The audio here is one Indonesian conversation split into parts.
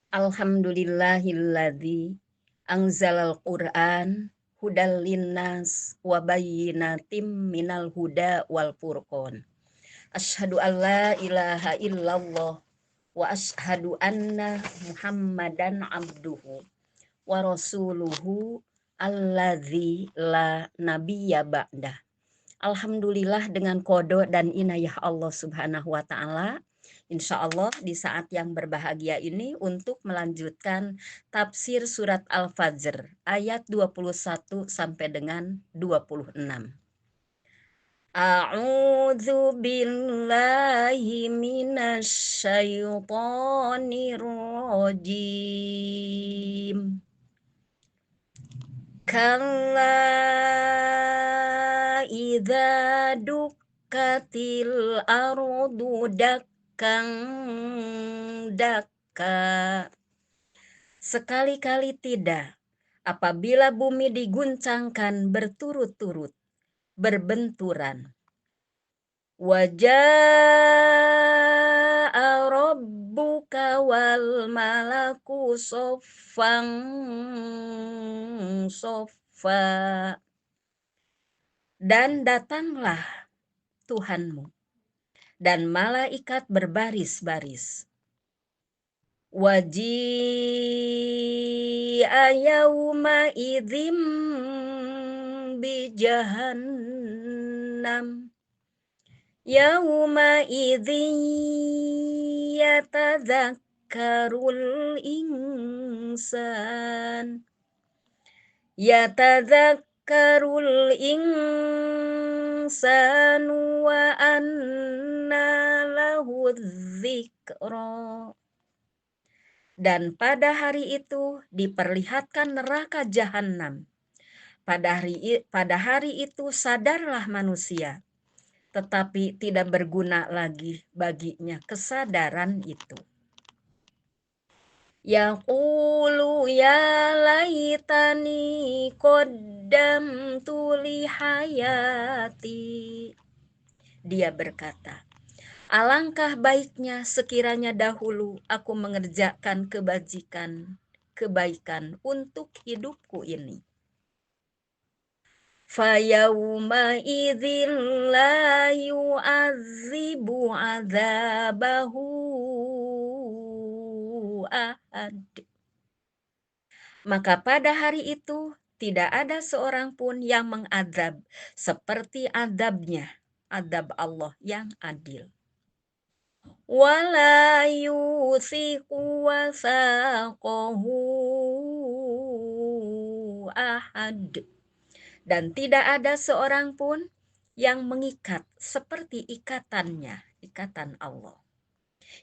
Alhamdulillahilladzi anzalal Qur'an hudal linnas wa bayyinatim minal huda wal furqan. Asyhadu an la ilaha illallah wa asyhadu anna Muhammadan abduhu wa rasuluhu alladzi la nabiyya ba'dah. Alhamdulillah dengan qada dan inayah Allah Subhanahu wa taala. Insya Allah di saat yang berbahagia ini untuk melanjutkan tafsir surat Al-Fajr ayat 21 sampai dengan 26. A'udzu billahi minasyaitonir rajim. Kalla idza dukkatil ardu dakkan dakka. Sekali-kali tidak apabila bumi diguncangkan berturut-turut, berbenturan. Wajaa rabbuka wal malaku soffan soffa. Dan datanglah Tuhanmu dan malaikat berbaris-baris. Waji'a yauma idzim bi jahannam. Yauma idzin yatadzakkarul insan. Yatadzakkarul insanu wa anna lahu dzikra. Dan pada hari itu diperlihatkan neraka jahanam. Pada hari itu sadarlah manusia, tetapi tidak berguna lagi baginya kesadaran itu. Yaqulu ya laitani qaddamtu li hayati. Dia berkata, alangkah baiknya sekiranya dahulu aku mengerjakan kebaikan untuk hidupku ini. Fayawma idzin la yu'adzibu 'adzabahu ahad. Maka pada hari itu tidak ada seorang pun yang mengadab seperti adabnya, adab Allah yang adil. Wala yuthiqu wasaqahu ahad. Dan tidak ada seorang pun yang mengikat seperti ikatannya, ikatan Allah.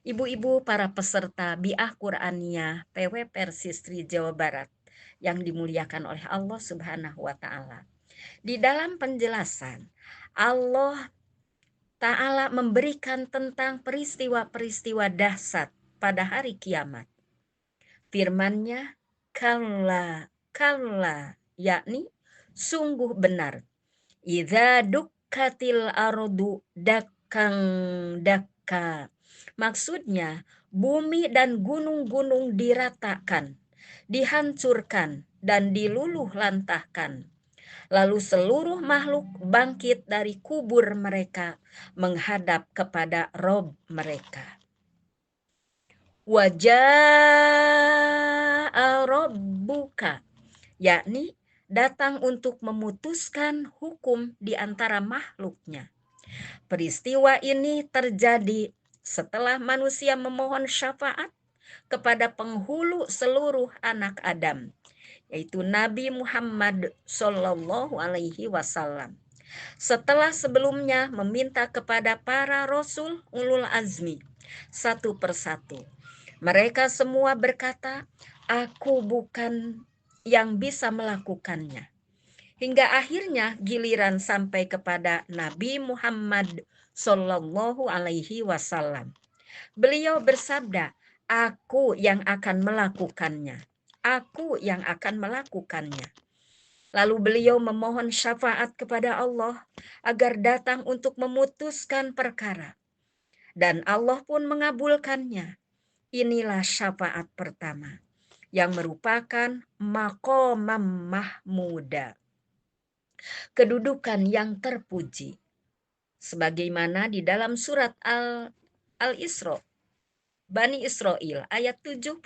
Ibu-ibu para peserta Biah Qur'aniyah PW Persistri Jawa Barat yang dimuliakan oleh Allah Subhanahu wa taala. Di dalam penjelasan Allah Ta'ala memberikan tentang peristiwa-peristiwa dahsyat pada hari kiamat. Firman-Nya, kalla, yakni sungguh benar. Idza dukkatil ardu dakkang dakka. Maksudnya, bumi dan gunung-gunung diratakan, dihancurkan, dan diluluh lantahkan. Lalu seluruh makhluk bangkit dari kubur mereka menghadap kepada Rob mereka. Wajaa rabbuka, yakni datang untuk memutuskan hukum di antara makhluknya. Peristiwa ini terjadi setelah manusia memohon syafaat kepada penghulu seluruh anak Adam, yaitu Nabi Muhammad Sallallahu Alaihi Wasallam. Setelah sebelumnya meminta kepada para rasul ulul azmi satu persatu. Mereka semua berkata, aku bukan yang bisa melakukannya. Hingga akhirnya giliran sampai kepada Nabi Muhammad Sallallahu Alaihi Wasallam. Beliau bersabda, aku yang akan melakukannya. Aku yang akan melakukannya. Lalu beliau memohon syafaat kepada Allah agar datang untuk memutuskan perkara. Dan Allah pun mengabulkannya. Inilah syafaat pertama yang merupakan maqamam mahmuda, kedudukan yang terpuji. Sebagaimana di dalam surat Al-Isra, Bani Israel ayat 79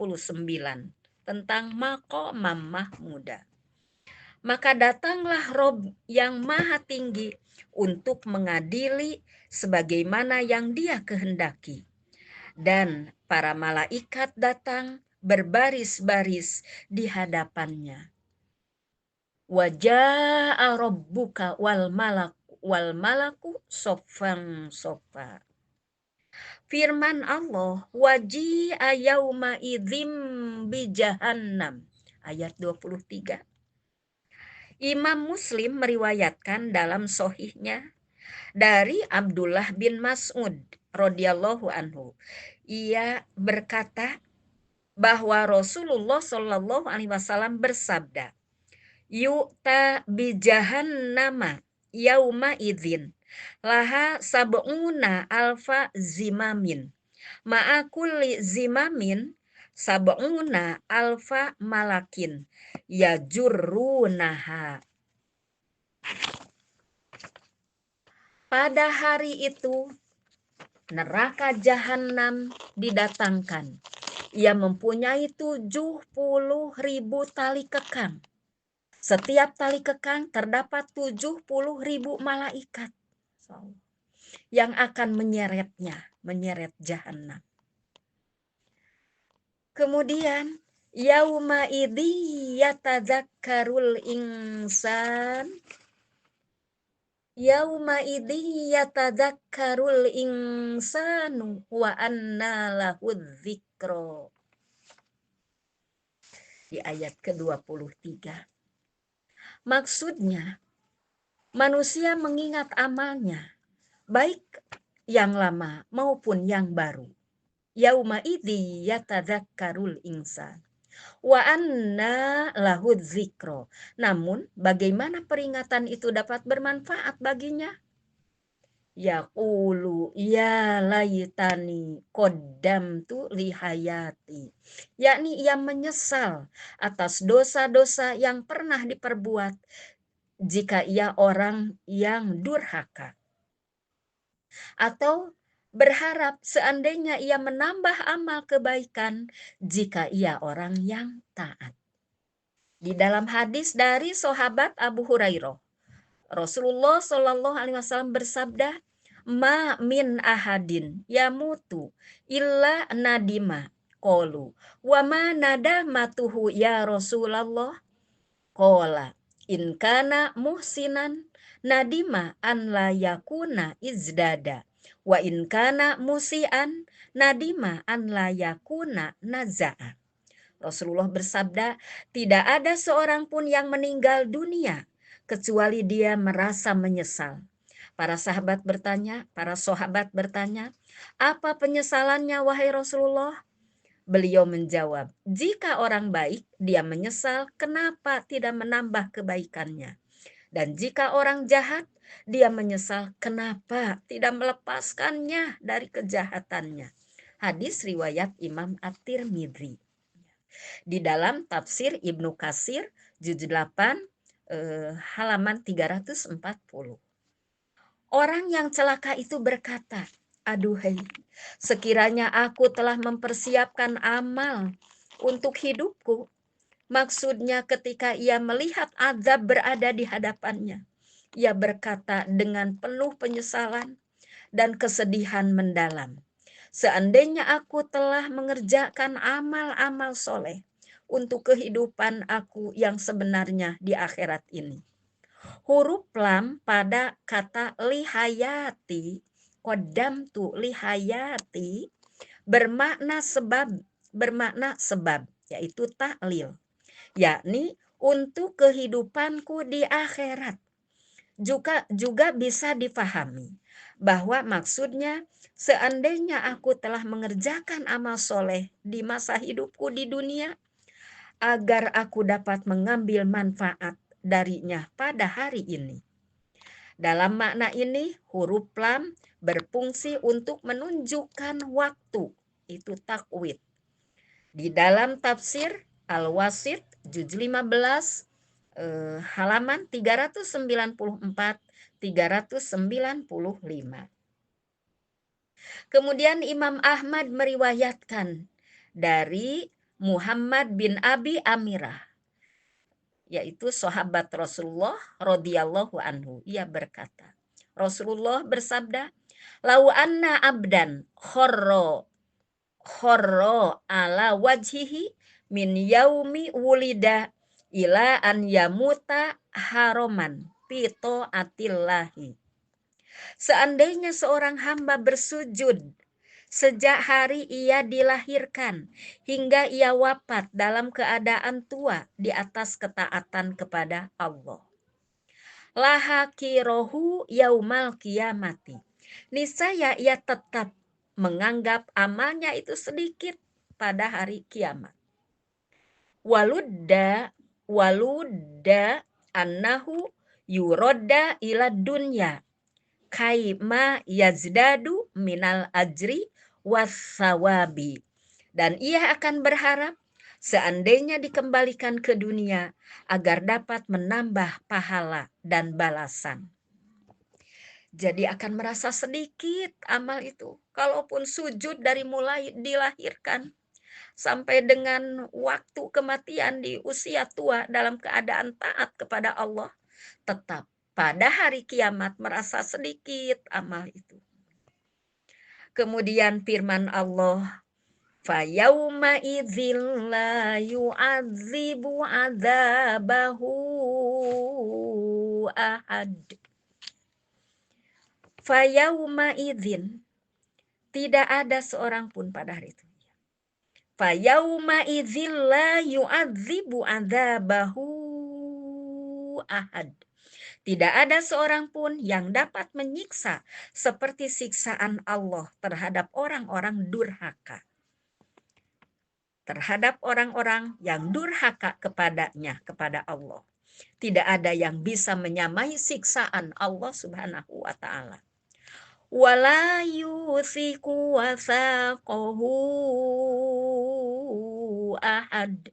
tentang maqamam mahmuda. Maka datanglah Rob yang maha tinggi untuk mengadili sebagaimana yang dia kehendaki. Dan para malaikat datang berbaris-baris di hadapannya. Waja'a rabbuka wal malaku soffan soffa. Firman Allah, waji'a yauma idzim bi jahannam. Ayat 23. Imam Muslim meriwayatkan dalam sohihnya dari Abdullah bin Mas'ud radhiyallahu anhu. Ia berkata bahwa Rasulullah Shallallahu alaihi wasallam bersabda, "Yu'ta bi jahannama yauma idzin laha sab'una alfa zimamin. Ma'a kulli zimamin sab'una alfa malakin yajurrunaha." Pada hari itu neraka jahanam didatangkan. Ia mempunyai 70.000 tali kekang. Setiap tali kekang terdapat 70.000 malaikat yang akan menyeret jahanam. Kemudian yauma idzi yatadzakkarul insan. Yauma idzi yatadzakkarul insanu wa anna lahu dzikra. Di ayat ke-23. Maksudnya, manusia mengingat amalnya, baik yang lama maupun yang baru. Yauma idzi yatadzakkarul insan wa anna lahu dzikra. Namun, bagaimana peringatan itu dapat bermanfaat baginya? Yaqulu ya laitani qaddamtu li hayati. Yakni ia menyesal atas dosa-dosa yang pernah diperbuat jika ia orang yang durhaka. Atau berharap seandainya ia menambah amal kebaikan jika ia orang yang taat. Di dalam hadis dari sahabat Abu Hurairah, Rasulullah Shallallahu alaihi wasallam bersabda, "Ma min ahadin yamutu illa nadima." Qalu, "Wa ma nadamatuhu ya Rasulullah?" Qala, "In kana muhsinan nadima an la yakuna izdada, wa in kana musian nadima an la yakuna naza'a." Rasulullah bersabda, tidak ada seorang pun yang meninggal dunia kecuali dia merasa menyesal. Para sahabat bertanya, apa penyesalannya wahai Rasulullah? Beliau menjawab, jika orang baik, dia menyesal kenapa tidak menambah kebaikannya. Dan jika orang jahat, dia menyesal kenapa tidak melepaskannya dari kejahatannya. Hadis riwayat Imam At-Tirmidzi. Di dalam tafsir Ibnu Katsir, juz 8, halaman 340. Orang yang celaka itu berkata, "Aduhai, sekiranya aku telah mempersiapkan amal untuk hidupku." Maksudnya ketika ia melihat azab berada di hadapannya, ia berkata dengan penuh penyesalan dan kesedihan mendalam, "Seandainya aku telah mengerjakan amal-amal soleh untuk kehidupan aku yang sebenarnya di akhirat ini." Huruf lam pada kata lihayati, qaddamtu lihayati, bermakna sebab, yaitu taklil, yakni untuk kehidupanku di akhirat. Juga bisa difahami bahwa maksudnya seandainya aku telah mengerjakan amal soleh di masa hidupku di dunia, agar aku dapat mengambil manfaat darinya pada hari ini. Dalam makna ini, huruf lam berfungsi untuk menunjukkan waktu, itu takwid. Di dalam tafsir Al-Wasit juz 15 halaman 394 395. Kemudian Imam Ahmad meriwayatkan dari Muhammad bin Abi Amirah, yaitu sahabat Rasulullah radhiyallahu anhu. Ia berkata, Rasulullah bersabda, "Lau anna abdan khorro ala wajhihi min yaumi wulida ila an yamuta haroman pito atillahi." Seandainya seorang hamba bersujud sejak hari ia dilahirkan hingga ia wafat dalam keadaan tua di atas ketaatan kepada Allah, lahakirohu yaumal kiamati, niscaya ia tetap menganggap amalnya itu sedikit pada hari kiamat. Waludda annahu yurodda ila dunya kaima yazdadu minal ajri wassawabi, dan ia akan berharap seandainya dikembalikan ke dunia agar dapat menambah pahala dan balasan. Jadi akan merasa sedikit amal itu. Kalaupun sujud dari mulai dilahirkan sampai dengan waktu kematian di usia tua dalam keadaan taat kepada Allah, tetap pada hari kiamat merasa sedikit amal itu. Kemudian firman Allah, "Fayauma idzil la yu'adzibu adzabahu ahad." Fayauma idzin, tidak ada seorang pun pada hari itu. Fayauma idzil la yu'adzibu adzabahu ahad. Tidak ada seorang pun yang dapat menyiksa seperti siksaan Allah terhadap orang-orang durhaka. Terhadap orang-orang yang durhaka kepadanya, kepada Allah. Tidak ada yang bisa menyamai siksaan Allah Subhanahu wa ta'ala. Wala yuthiqu wathaqahu ahad.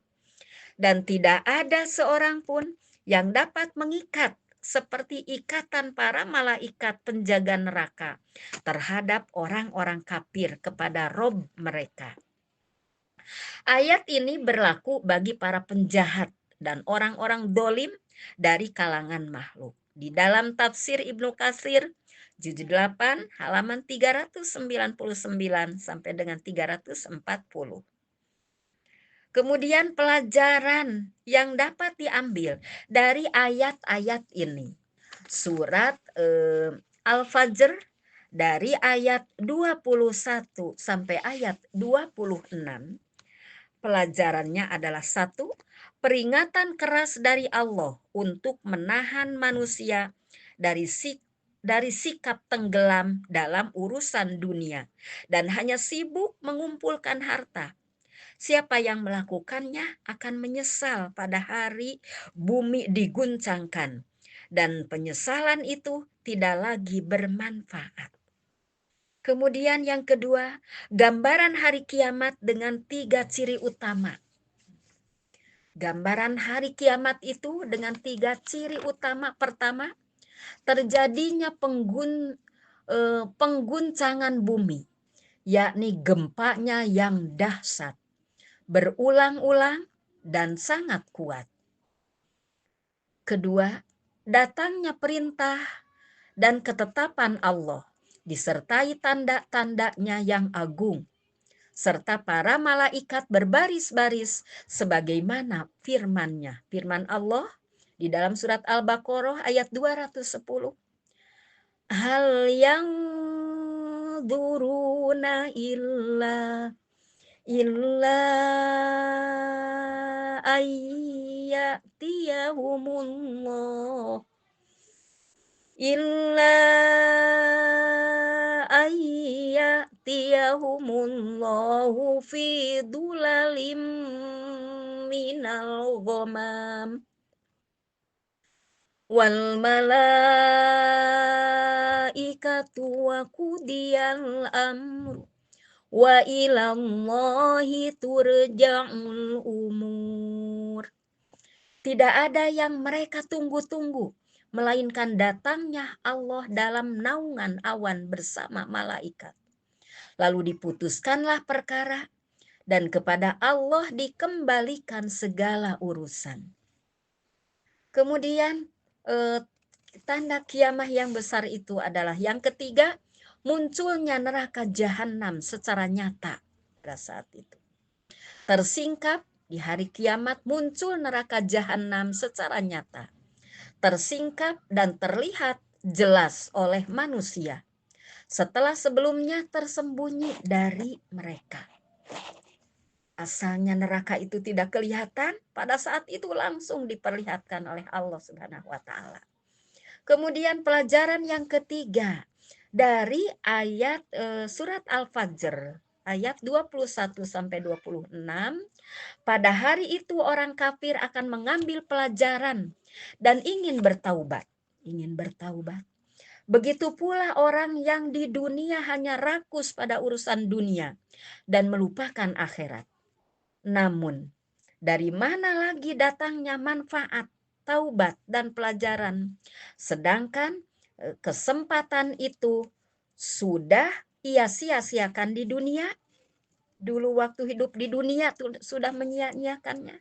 Dan tidak ada seorang pun yang dapat mengikat seperti ikatan para malaikat penjaga neraka terhadap orang-orang kafir kepada Rob mereka. Ayat ini berlaku bagi para penjahat dan orang-orang dolim dari kalangan makhluk. Di dalam tafsir Ibnu Katsir juz 8 halaman 399 sampai dengan 340. Kemudian pelajaran yang dapat diambil dari ayat-ayat ini. Surat Al-Fajr dari ayat 21 sampai ayat 26. Pelajarannya adalah 1. Peringatan keras dari Allah untuk menahan manusia dari sikap tenggelam dalam urusan dunia dan hanya sibuk mengumpulkan harta. Siapa yang melakukannya akan menyesal pada hari bumi diguncangkan, dan penyesalan itu tidak lagi bermanfaat. Kemudian yang kedua, gambaran hari kiamat dengan 3 ciri utama. Gambaran hari kiamat itu dengan 3 ciri utama. Pertama, terjadinya pengguncangan bumi, yakni gempanya yang dahsyat, berulang-ulang dan sangat kuat. Kedua, datangnya perintah dan ketetapan Allah disertai tanda-tandanya yang agung, serta para malaikat berbaris-baris sebagaimana firman-Nya. Firman Allah di dalam surat Al-Baqarah ayat 210. Hal yang duruna illa ayyatiyahumullah illa ayyatiyahumullahu fi dulalim minal ghamam wal malaikatu wa qudiyal amru wa ilallahi turja'ul umur. Tidak ada yang mereka tunggu-tunggu, melainkan datangnya Allah dalam naungan awan bersama malaikat. Lalu diputuskanlah perkara, dan kepada Allah dikembalikan segala urusan. Kemudian tanda kiamah yang besar itu adalah yang ketiga, munculnya neraka jahanam secara nyata pada saat itu. Tersingkap di hari kiamat muncul neraka jahanam secara nyata. Tersingkap dan terlihat jelas oleh manusia. Setelah sebelumnya tersembunyi dari mereka. Asalnya neraka itu tidak kelihatan, pada saat itu langsung diperlihatkan oleh Allah Subhanahu wa taala. Kemudian pelajaran yang ketiga dari ayat surat Al-Fajr ayat 21 sampai 26, pada hari itu orang kafir akan mengambil pelajaran dan ingin bertaubat, Begitu pula orang yang di dunia hanya rakus pada urusan dunia dan melupakan akhirat. Namun, dari mana lagi datangnya manfaat, taubat, dan pelajaran? Sedangkan kesempatan itu sudah ia sia-siakan di dunia. Dulu waktu hidup di dunia sudah menyia-nyiakannya.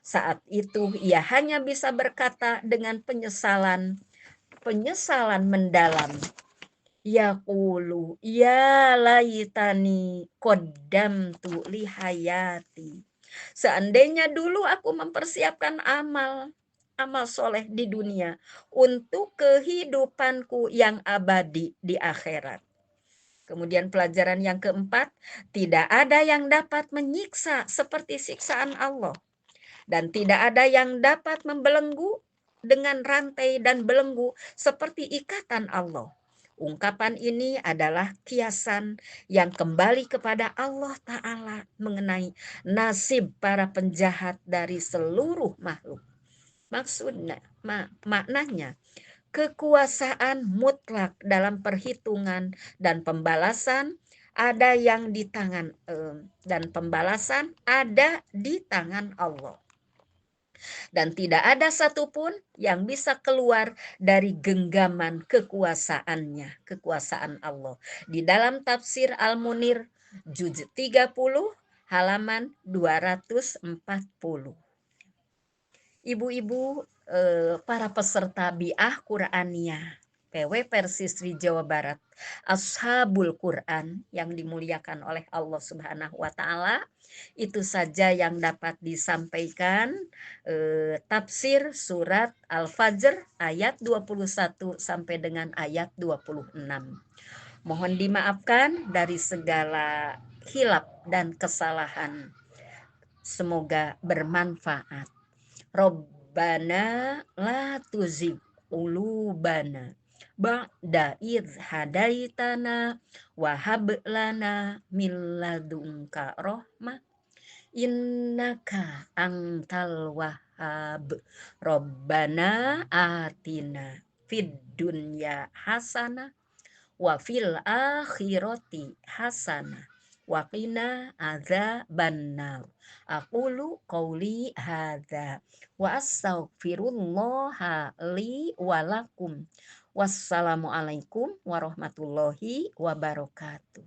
Saat itu ia hanya bisa berkata dengan penyesalan mendalam. Yaqulu ya laitani qaddamtu li hayati. Seandainya dulu aku mempersiapkan amal soleh di dunia untuk kehidupanku yang abadi di akhirat. Kemudian pelajaran yang keempat, tidak ada yang dapat menyiksa seperti siksaan Allah. Dan tidak ada yang dapat membelenggu dengan rantai dan belenggu seperti ikatan Allah. Ungkapan ini adalah kiasan yang kembali kepada Allah Ta'ala mengenai nasib para penjahat dari seluruh makhluk. Maksudnya, maknanya, kekuasaan mutlak dalam perhitungan dan pembalasan ada yang di tangan dan pembalasan ada di tangan Allah. Dan tidak ada satupun yang bisa keluar dari genggaman kekuasaannya, kekuasaan Allah. Di dalam tafsir Al-Munir juz 30 halaman 240. Ibu-ibu para peserta bi'ah Qur'aniyah PW versi Sri Jawa Barat, Ashabul Quran yang dimuliakan oleh Allah Subhanahu wa taala, itu saja yang dapat disampaikan tafsir surat Al-Fajr ayat 21 sampai dengan ayat 26. Mohon dimaafkan dari segala khilaf dan kesalahan. Semoga bermanfaat. Rabbana la tuzigh qulubana ba'da idh hadaitana wa hab lana min ladunka rahmah innaka antal wahhab. Rabbana atina fid dunya hasanah wa fil akhirati hasanah wa qina adzabannar. Aqulu qauli hadza wa astaghfirullaha li wa lakum. Wassalamualaikum warahmatullahi wabarakatuh.